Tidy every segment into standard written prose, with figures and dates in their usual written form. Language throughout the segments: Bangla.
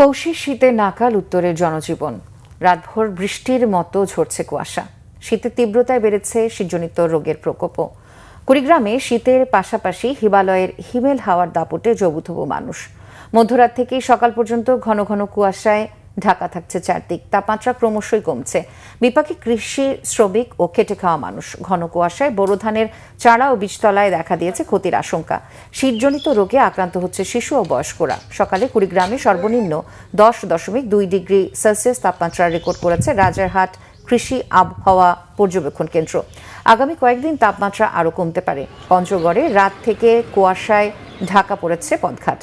পৌষের শীতে নাকাল উত্তরের জনজীবন। রাতভর বৃষ্টির মতো ঝরছে কুয়াশা। শীতের তীব্রতায় বেড়েছে শীতজনিত রোগের প্রকোপও। কুড়িগ্রামে শীতের পাশাপাশি হিমালয়ের হিমেল হাওয়ার দাপটে জবুথবু মানুষ। মধ্যরাত থেকে সকাল পর্যন্ত ঘন ঘন কুয়াশায় ঢাকা থাকছে চারদিক। তাপমাত্রা ক্রমশই কমছে। বিপাকে কৃষি শ্রমিক ও খেটে খাওয়া মানুষ। ঘন কুয়াশায় বোরো ধানের চারা ও বীজতলায় দেখা দিয়েছে ক্ষতির আশঙ্কা। শীতজনিত রোগে আক্রান্ত হচ্ছে শিশু ও বয়স্করা। সকালে কুড়িগ্রামে সর্বনিম্ন 10.2 ডিগ্রি সেলসিয়াস তাপমাত্রা রেকর্ড করেছে রাজারহাট কৃষি আবহাওয়া পর্যবেক্ষণ কেন্দ্র। আগামী কয়েকদিন তাপমাত্রা আরও কমতে পারে। পঞ্চগড়ে রাত থেকে কুয়াশায় ঢাকা পড়েছে পথঘাট।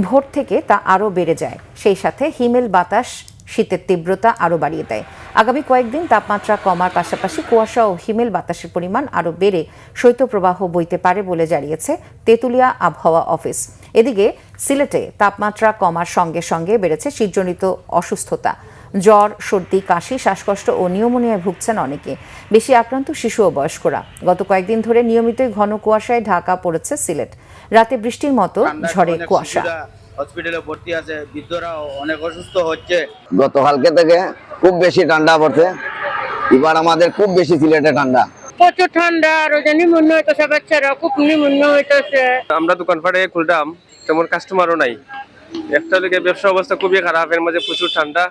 ভোর থেকে তা আরও বেড়ে যায়। সেই সাথে হিমেল বাতাস শীতের তীব্রতা আরও বাড়িয়ে দেয়। আগামী কয়েকদিন তাপমাত্রা কমার পাশাপাশি কুয়াশা ও হিমেল বাতাসের পরিমাণ আরও বেড়ে শৈত্যপ্রবাহ বইতে পারে বলে জানিয়েছে তেঁতুলিয়া আবহাওয়া অফিস। এদিকে সিলেটে তাপমাত্রা কমার সঙ্গে সঙ্গে বেড়েছে শীতজনিত অসুস্থতা। জ্বর, সর্দি, কাশি, শ্বাসকষ্ট ও নিউমোনিয়ায় ভুগছেন অনেকে। বেশি আক্রান্ত শিশু ও বয়স্করা। গত কয়েকদিন ধরে নিয়মিতই ঘন কুয়াশায় ঢাকা পড়েছে সিলেট। রাতে বৃষ্টির মতো ঝড়ে কুয়াশা। হসপিটালে ভর্তি আছে, বৃদ্ধরা অনেক অসুস্থ হচ্ছে। গতকালকে থেকে খুব বেশি ঠান্ডা পড়ছে। এবার আমাদের খুব বেশি সিলেটে ঠান্ডা, প্রচুর ঠান্ডা। আর নিমন্ত্রণ হইতেছে, বাচ্চারা খুব নিমন্ত্রণ হইতেছে। আমরা দোকানপাটে খুললাম, তেমন কাস্টমারও নাই। একটা দিকে ব্যবসা অবস্থা খুবই খারাপ, এর মাঝে প্রচুর ঠান্ডা।